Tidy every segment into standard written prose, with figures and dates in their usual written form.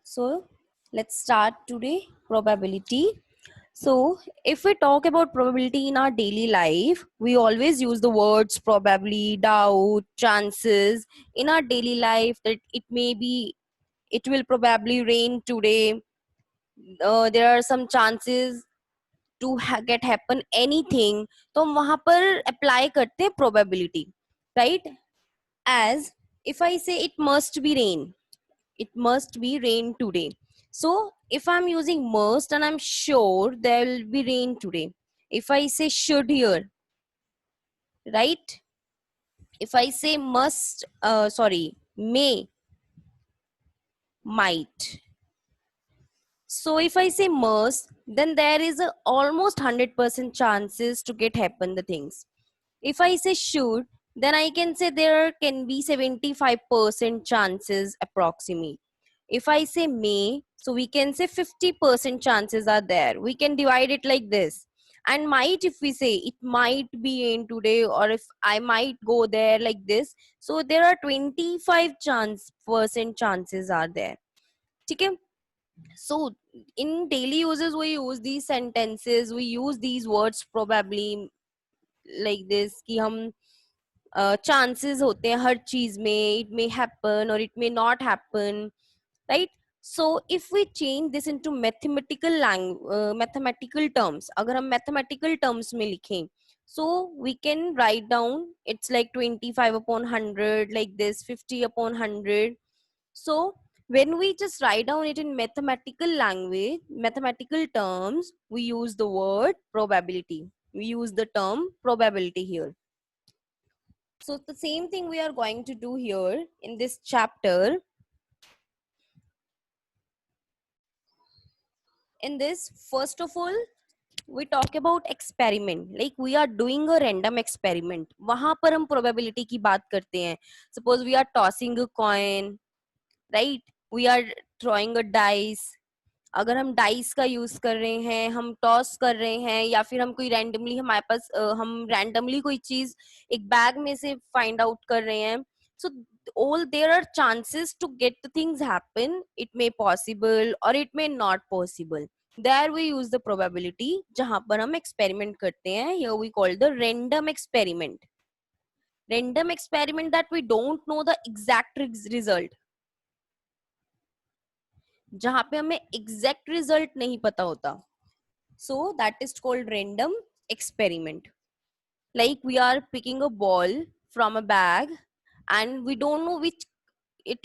So let's start today probability. So if we talk about probability in our daily life, we always use the words probably, doubt, chances in our daily life that it will probably rain today. There are some chances to get happen anything. तो हम वहाँ पर apply करते हैं probability, right? As if I say it must be rain today. So if I'm using must and I'm sure there will be rain today. If I say should here, right? If I say may, might. So if I say must, then there is a almost 100% chances to get happen the things. If I say should, then I can say there can be 75% chances approximate. If I say may, so we can say 50% chances are there. We can divide it like this. And might, if we say it might be in today, or if I might go there like this, so there are 25% chances are there. Okay? So in daily uses, we use these sentences, we use these words probably like this कि हम chances होते हैं हर चीज में, it may happen or it may not happen, right? So if we change this into mathematical terms, अगर हम mathematical terms में लिखें, so we can write down it's like 25 upon 100 like this, 50 upon 100. So when we just write down it in mathematical language, mathematical terms, we use the word probability. We use the term probability here. So the same thing we are going to do here in this chapter. In this, first of all, we talk about experiment. Like we are doing a random experiment. वहां पर हम probability की बात करते हैं. Suppose we are tossing a coin, right? We are throwing a dice. अगर हम dice का यूज कर रहे हैं, हम टॉस कर रहे हैं, या फिर हम कोई रैंडमली हमारे पास हम रैंडमली कोई चीज एक बैग में से फाइंड आउट कर रहे हैं, सो all there are chances to get the things happen. It may possible or it may not possible. There we use the probability. जहां पर हम experiment करते हैं, here we call the random experiment. Random experiment that we don't know the exact result. जहां पे हमें exact result नहीं पता होता, so that is called random experiment. Like we are picking a ball from a bag and we don't know which it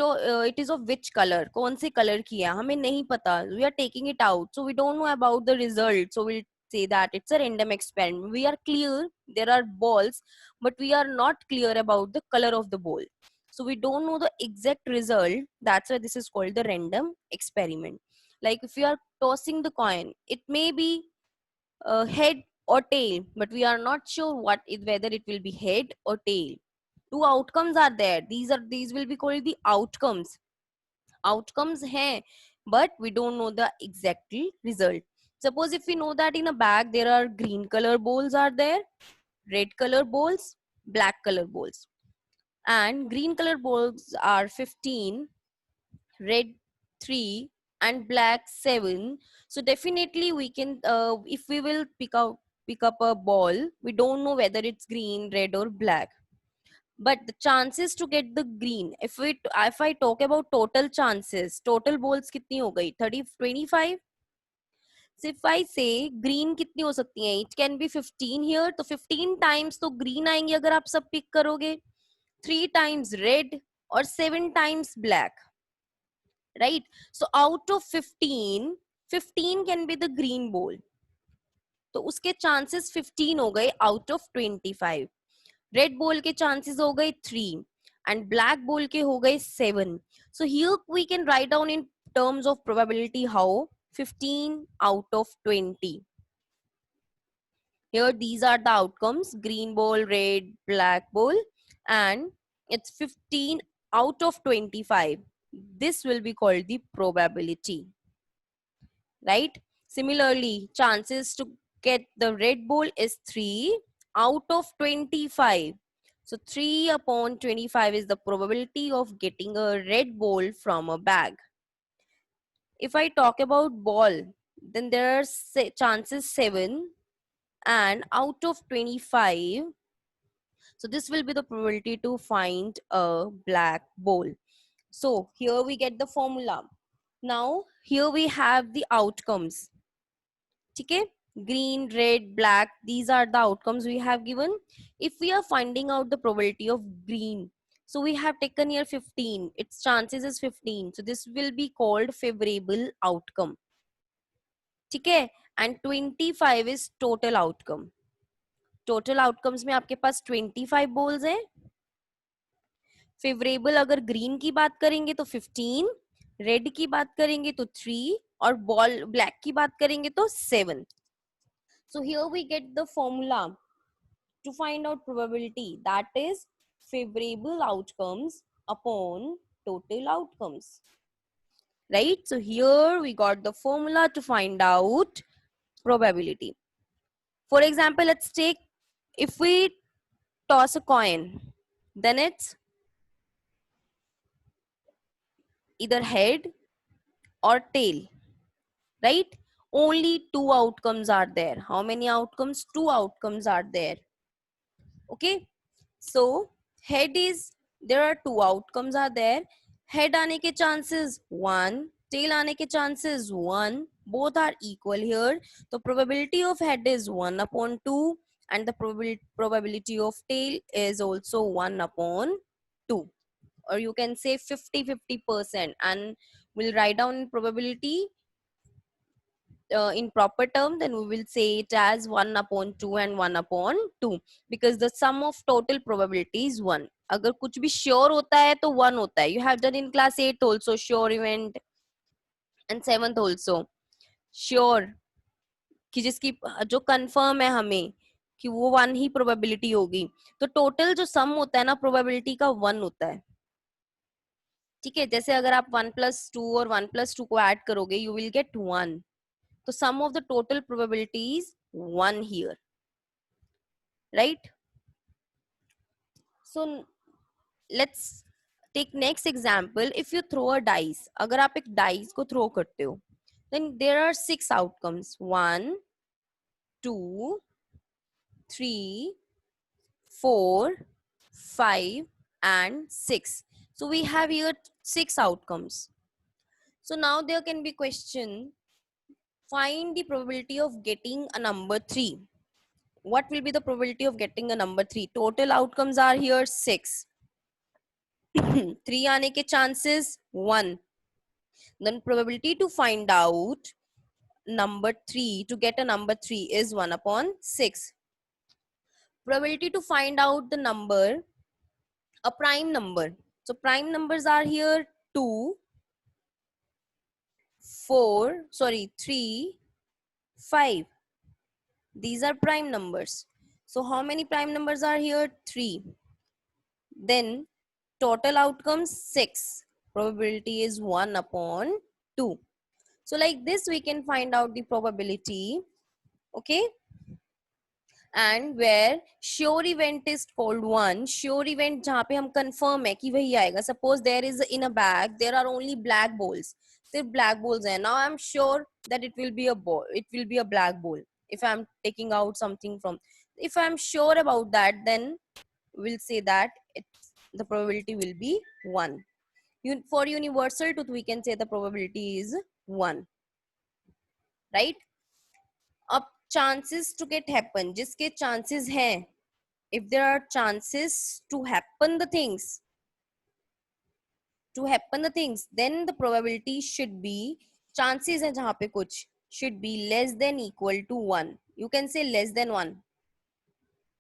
is of which color, कौन से color की है हमें नहीं पता. We are taking it out, so we don't know about the result, so we'll say that it's a random experiment. We are clear there are balls, but we are not clear about the color of the ball, so we don't know the exact result. That's why this is called the random experiment. Like if we are tossing the coin, it may be head or tail, but we are not sure whether it will be head or tail. Two outcomes are there. These will be called the outcomes. Outcomes hai, but we don't know the exact result. Suppose if we know that in a bag there are green color balls are there, red color balls, black color balls, and green color balls are 15, red 3, and black 7. So definitely we can if we will pick up a ball, we don't know whether it's green, red or black, but the chances to get the green, if I talk about total chances, total balls कितनी हो गई 30 25. So if I say green कितनी हो सकती हैं, it can be 15 here, तो 15 times तो green आएंगे अगर आप सब pick करोगे, 3 times red और 7 times black, right? So out of 15, 15 can be the green ball, तो उसके chances 15 हो गए out of 25. रेड बॉल के चांसेस हो गए 3 एंड ब्लैक बॉल के हो गए 7. So here we can write down in terms of probability how 15 out of 20. Here these are the outcomes: green ball, red, black ball, and it's 15 out of 25. This will be called the probability, right? Similarly, chances to get the red ball is 3 out of 25. So 3 upon 25 is the probability of getting a red ball from a bag. If I talk about ball, then there are chances 7, and out of 25, so this will be the probability to find a black ball. So here we get the formula. Now here we have the outcomes. Okay, green, red, black, these are the outcomes we have given. If we are finding out the probability of green, so we have taken here 15, its chances is 15, so this will be called favorable outcome. Okay, and 25 is total outcome. Total outcomes में आपके पास 25 balls हैं. Favourable अगर green की बात करेंगे तो 15, red की बात करेंगे तो 3, और बॉल ब्लैक की बात करेंगे तो 7. So here we get the formula to find out probability, that is favorable outcomes upon total outcomes, right? So here we got the formula to find out probability. For example, let's take, if we toss a coin, then it's either head or tail, right? Only two outcomes are there. How many outcomes? Two outcomes are there. Okay, so head is, there are two outcomes are there. Head आने के chances 1, tail आने के chances 1, both are equal here. The probability of head is 1 upon 2, and the probability of tail is also 1 upon 2, or you can say 50-50%, and we'll write down probability in proper term, then we will say it as 1 upon 2 and 1 upon 2, because the sum of total probability is 1. अगर कुछ भी sure होता है तो 1 होता है. You have done in class 8 also sure event, and 7th also sure, कि जिसकी जो कंफर्म है हमें कि वो 1 ही प्रोबेबिलिटी होगी. तो टोटल जो सम होता है ना प्रोबेबिलिटी का 1 होता है. ठीक है, जैसे अगर आप 1+2 और 1+2 को ऐड करोगे, you will get 1. So sum of the total probability is 1 here, right? So let's take next example. If you throw a dice, अगर आप एक dice को throw करते हो, then there are 6 outcomes. 1, 2, 3, 4, 5, and 6. So we have here 6 outcomes. So now there can be question, find the probability of getting a number 3. What will be the probability of getting a number 3? Total outcomes are here 6. 3 आने के chances 1. Then probability to find out number 3, to get a number 3 is 1 upon 6. Probability to find out the number, a prime number. So prime numbers are here 2, 4, 3, 5. These are prime numbers. So how many prime numbers are here? 3. Then total outcomes 6. Probability is 1 upon 2. So like this we can find out the probability. Okay, and where sure event is called 1. Sure event जहाँ पे हम confirm है कि वही आएगा. Suppose there is in a bag there are only black balls. सिर्फ black balls हैं. Now I'm sure that it will be a ball. It will be a black ball. If I'm taking out something from, if I'm sure about that, then we'll say that the probability will be 1. For universal truth, we can say the probability is 1, right? अब chances to get happen, जिसके chances हैं, if there are chances to happen the things, then the probability should be, chances है जहाँ पे कुछ, should be less than equal to 1. You can say less than 1.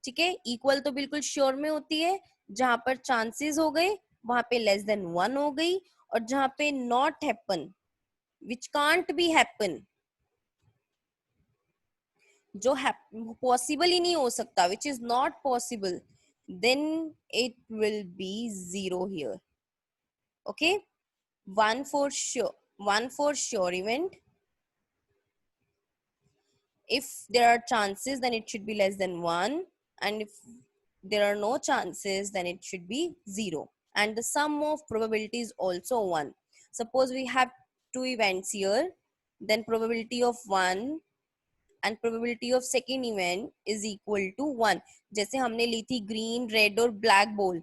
ठीक है, equal तो बिल्कुल श्योर में होती है, जहां पर चांसेस हो गए वहां पे लेस देन 1 हो गई, और जहां पे not happen, which can't be happen, जो पॉसिबल ही नहीं हो सकता, which is not possible, then it will be 0 here. Okay, 1 for sure event. If there are chances, then it should be less than 1, and if there are no chances, then it should be 0, and the sum of probability is also 1. Suppose we have two events here, then probability of one and probability of second event is equal to 1. जैसे हमने ली थी green, red और black ball.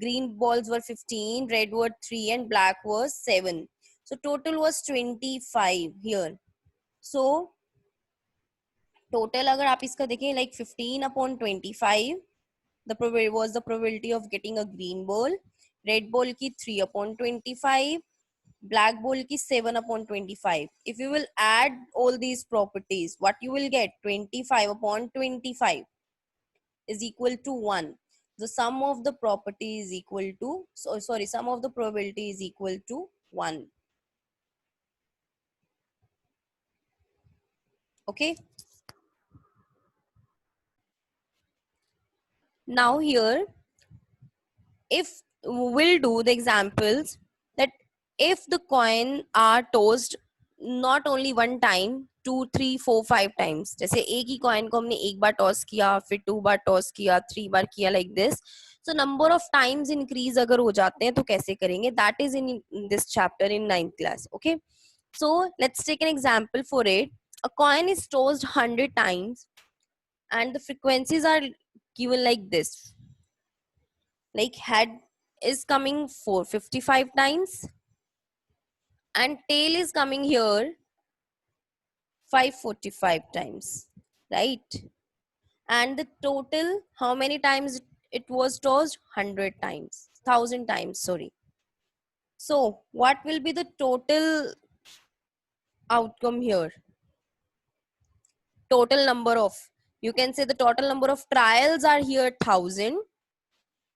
Green balls were 15, red were 3 and black was 7. So total was 25 here. So total अगर आप इसका देखें like 15 upon 25 was the probability of getting a green ball. Red ball की 3 upon 25. Black ball की 7 upon 25. If you will add all these properties, what you will get? 25 upon 25 is equal to 1. The sum of the property is equal to, sum of the probability is equal to 1. Okay. Now here, if we'll do the examples that if the coin are tossed not only one time, 2, 3, 4, 5 times, जैसे एक ही coin को हमने एक बार toss किया, फिर 2 बार toss किया, 3 बार किया, like this. So number of times increase अगर हो जाते हैं तो कैसे करेंगे? That is in this chapter in 9th class. Okay. So let's take an example for it. A coin is tossed 100 times and the frequencies are given like this. Like head is coming 455 times and tail is coming here 545 times, right? And the total, how many times it was tossed? 100 times, 1000 times, sorry. So what will be the total outcome here? Total number of, you can say the total number of trials are here 1000.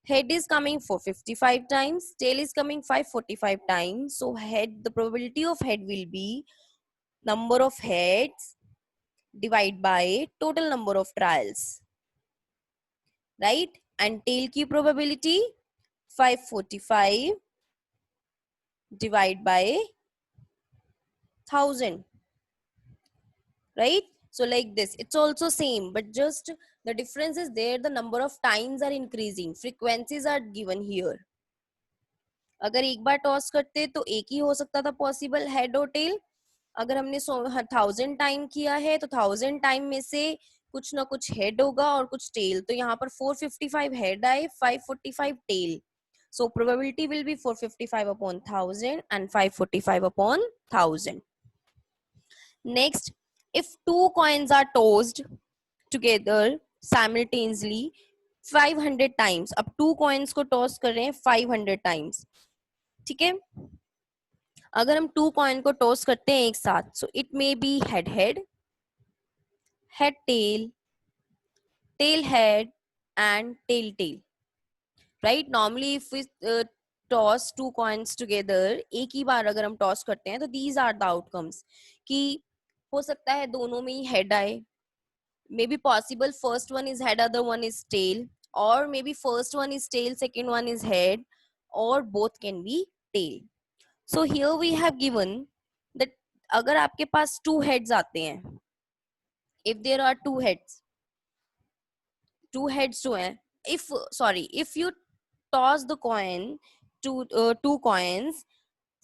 Head is coming 455 times, tail is coming 545 times. So head, the probability of head will be number of heads divide by total number of trials, right? And tail की probability 545 divide by 1000, right? So like this, it's also same, but just the difference is there, the number of times are increasing, frequencies are given here. अगर एक बार toss करते तो एक ही हो सकता था possible, head और टेल. अगर हमने 1000 टाइम किया है तो 1000 टाइम में से कुछ ना कुछ हेड होगा और कुछ टेल. तो यहाँ पर 455 हेड आए, 545 tell. So probability will be 455 upon 1000 and 545 upon 1000. Next, if two coins are tossed together simultaneously 500 times, अब two coins को toss कर रहे हैं 500 times, ठीक है. अगर हम टू कॉइन को टॉस करते हैं एक साथ, so it may be head head, head tail, tail head and tail tail, right. Normally if we toss two coins together, एक ही बार अगर हम टॉस करते हैं तो दीज आर द आउटकम्स. कि हो सकता है दोनों में ही हेड आए, may be possible first one is head, other one is tail, और may be first one is tail, second one is head, और both can be tail. So here we have given that अगर आपके पास two heads आते हैं, if there are two heads जो हैं, if you toss the coin to two coins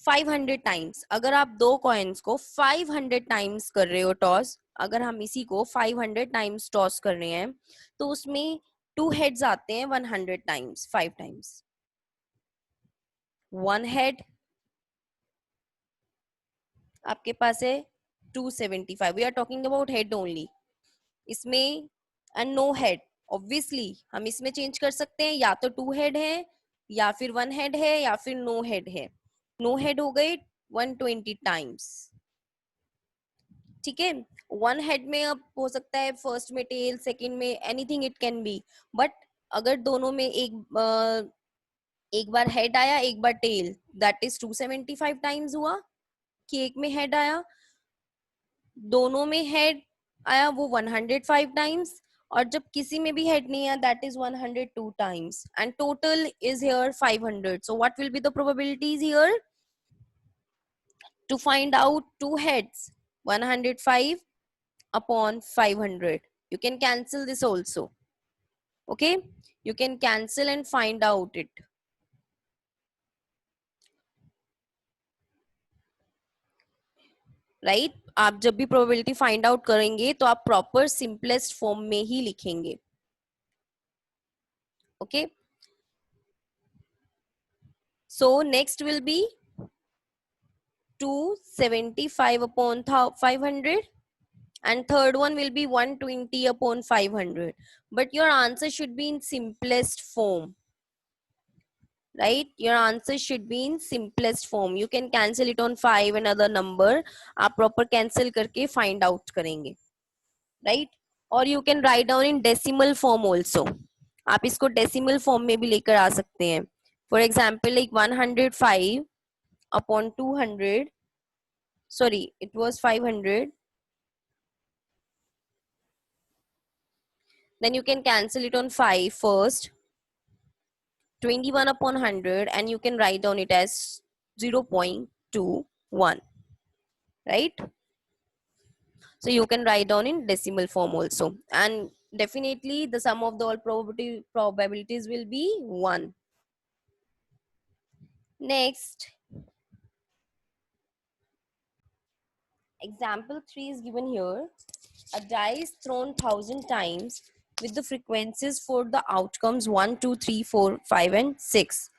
500 times, अगर आप दो coins को 500 times कर रहे हो toss, अगर हम इसी को 500 times toss कर रहे हैं तो उसमें two heads आते हैं 100 times, 5 times. One head आपके पास है 275. We are talking about head only. इसमें एंड नो हेड, ऑब्वियसली हम इसमें चेंज कर सकते हैं, या तो टू हेड है, या फिर वन हेड है, या फिर नो हेड है. नो हेड हो गए 120 टाइम्स, ठीक है. वन हेड में अब हो सकता है फर्स्ट में टेल, सेकंड में anything it can be. But अगर दोनों में एक बार हेड आया एक बार टेल, दैट इज 275 टाइम्स हुआ कि एक में हेड आया, दोनों में हेड आया वो 105 टाइम्स, और जब किसी में भी हेड नहीं आया that is 102 times, and total is here 500. So what will be the probabilities here to find out two heads? 105 upon 500. You can cancel this also. Okay, you can cancel and find out it. Right आप जब भी probability find out करेंगे तो आप proper simplest form में ही लिखेंगे. Okay so next will be 275 upon 500 and third one will be 120 upon 500, but your answer should be in simplest form, right? Your answer should be in simplest form. You can cancel it on 5 and other number. आप proper cancel करके find out करेंगे, right? और you can write down in decimal form also. आप इसको decimal form में भी लेकर आ सकते हैं. For example, like 105 upon 200. Sorry, it was 500. Then you can cancel it on 5 first. 21 upon 100, and you can write down it as 0.21, right? So you can write down in decimal form also, and definitely the sum of the all probabilities will be 1. Next, example 3 is given here. A die is thrown 1,000 times with the frequencies for the outcomes 1, 2, 3, 4, 5 and 6.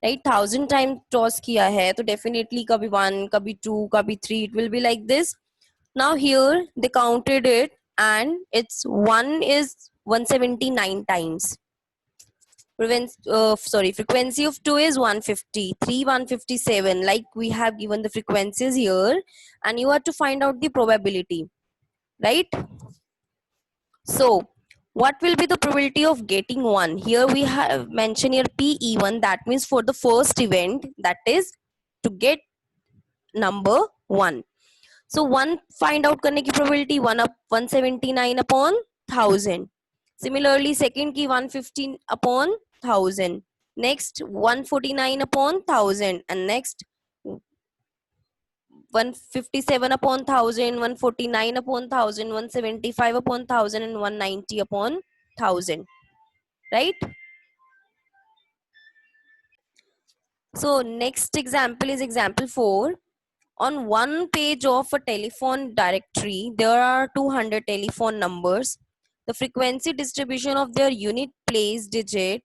Right, 1,000 times toss किया है तो definitely कभी 1, कभी 2, कभी 3, it will be like this. Now here they counted it and it's 1 is 179 times. Frequency of 2 is 150, 3 157. Like we have given the frequencies here, and you have to find out the probability, right? So what will be the probability of getting 1? Here we have mentioned here PE1, that means for the first event, that is to get number 1. So 1 find out करने की probability 179 upon 1000. Similarly second की 115 upon 1000. Next 149 upon 1000, and next 157 upon 1000, 149 upon 1000, 175 upon 1000 and 190 upon 1000, right? So next example is example 4. On one page of a telephone directory, there are 200 telephone numbers. The frequency distribution of their unit place digit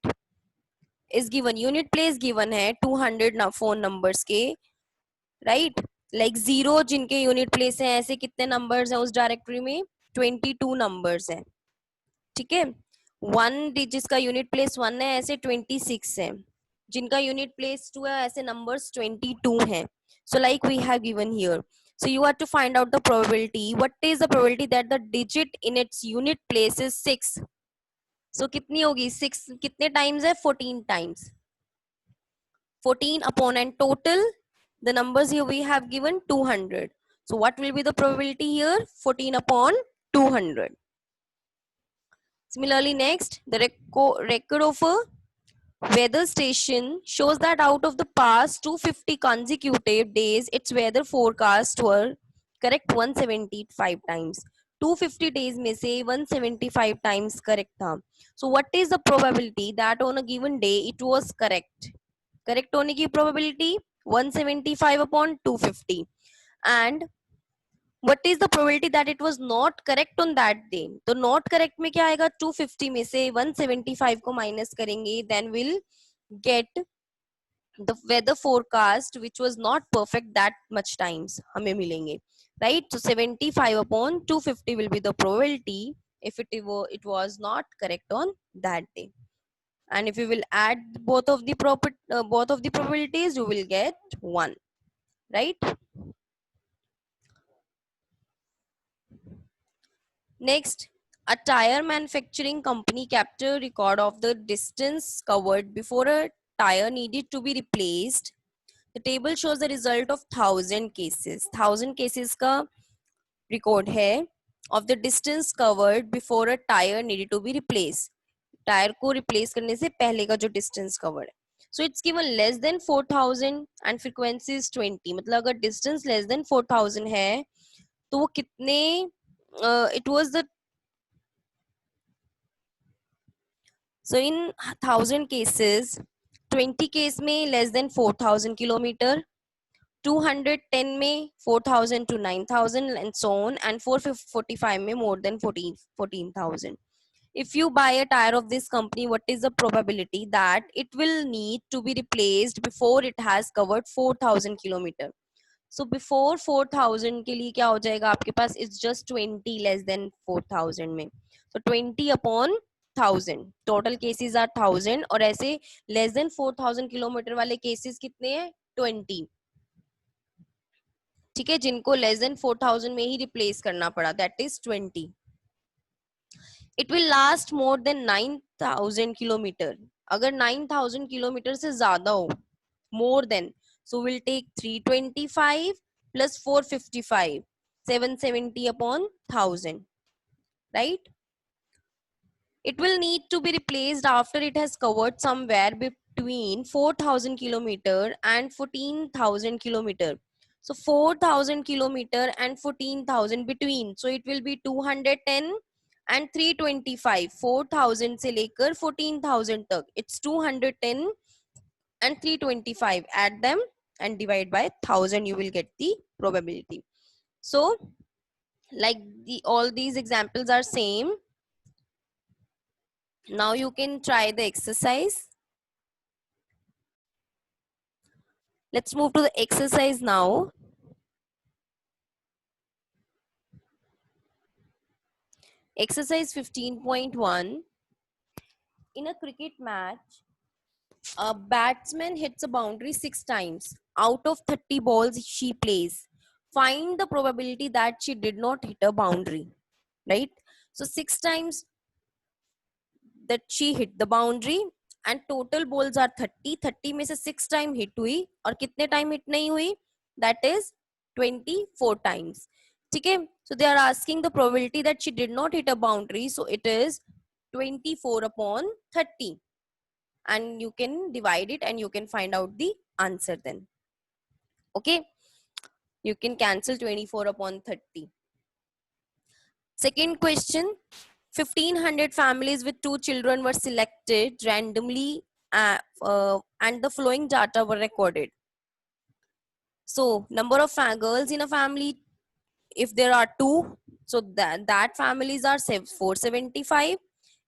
is given. Unit place given है 200 phone numbers के, right? Like 0 जिनके unit place हैं, ऐसे कितने numbers हैं उस directory में? 22 numbers हैं, ठीक है? 1 जिसका unit place 1 है, ऐसे 26 है. जिनका unit place 2 है, ऐसे numbers 22 हैं. So like we have given here. So you have to find out the probability. What is the probability that the digit in its unit place is 6? So कितनी होगी? 6 कितने times है? 14 times. 14 upon, and total the numbers here we have given 200. So what will be the probability here? 14 upon 200. Similarly, next, the record of a weather station shows that out of the past 250 consecutive days, its weather forecasts were correct 175 times. 250 days में से 175 times correct था. So what is the probability that on a given day it was correct? Correct होने की probability 175 upon 250. And what is the probability that it was not correct on that day? तो not correct में क्या आएगा? 250 में से 175 को minus करेंगे, then we'll get the weather forecast which was not perfect that much times हमें मिलेंगे, right? So 75 upon 250 will be the probability if it was not correct on that day. And if you will add both of the probabilities, you will get 1, right? Next, a tire manufacturing company kept a record of the distance covered before a tire needed to be replaced. The table shows the result of 1,000 cases. 1,000 cases का record है of the distance covered before a tire needed to be replaced. Tyre को replace करने से पहले का जो distance covered है. So it's given less than 4,000 and frequency is 20. मतलब अगर डिस्टेंस लेस देन 4,000 है तो वो कितने it was the so in 1,000 cases 20 case में लेस देन 4,000 किलोमीटर, 210 में 4000 to 9000 and so on, and 445 में more than 14,000. If you buy a tire of this company, what is the probability that it will need to be replaced before it has covered 4000 kilometer? So before 4000 के लिए क्या हो जाएगा आपके पास? It's just 20 less than 4000 में. So 20 upon 1000. Total cases are 1000 और ऐसे less than 4000 kilometre वाले cases कितने हैं? 20. ठीक है, जिनको less than 4000 में ही replace करना पड़ा, that is 20. It will last more than 9000 kilometre. अगर 9000 किलोमीटर से ज्यादा हो, more than, so we'll take 325 plus 455, 770 upon 1000, right? It will need to be replaced after it has covered somewhere between 4000 kilometer and 14,000 kilometer. So 4000 kilometer and 14,000 between, so it will be 210 and 325. 4000 से लेकर 14,000 तक, it's 210 and 325. Add them and divide by 1000, you will get the probability. So like all these examples are same. Now you can try the exercise. Let's move to the exercise now. Exercise 15.1. In a cricket match, a batsman hits a boundary 6 times. Out of 30 balls she plays, find the probability that she did not hit a boundary, right? So 6 times that she hit the boundary and total balls are 30. 30 में से 6 time hit हुई और कितने time hit नहीं हुई? That is 24 times. ठीक है, so they are asking the probability that she did not hit a boundary, so it is 24 upon 30, and you can divide it and you can find out the answer then. Okay, you can cancel 24 upon 30. Second question, 1500 families with 2 children were selected randomly and the following data were recorded. So number of girls in a family, if there are 2, so that families are 475.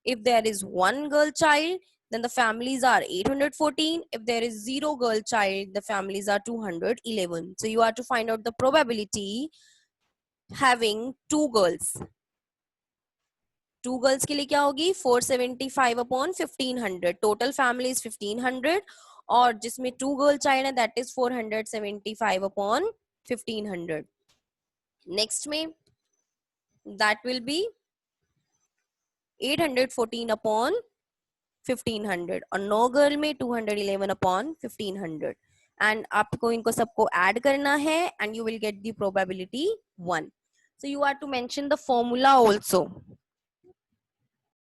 If there is 1 girl child, then the families are 814. If there is 0 girl child, the families are 211. So you have to find out the probability having 2 girls. 2 girls के लिए क्या होगी? 475 upon 1500. Total family is 1500 और जिसमें 2 girl child है that is 475 upon 1500. Next में that will be 814 upon 1500 और 9 girl में 211 अपॉन 1500. एंड आपको इनको सबको ऐड करना है and you will get the probability 1. So you are to mention the formula also.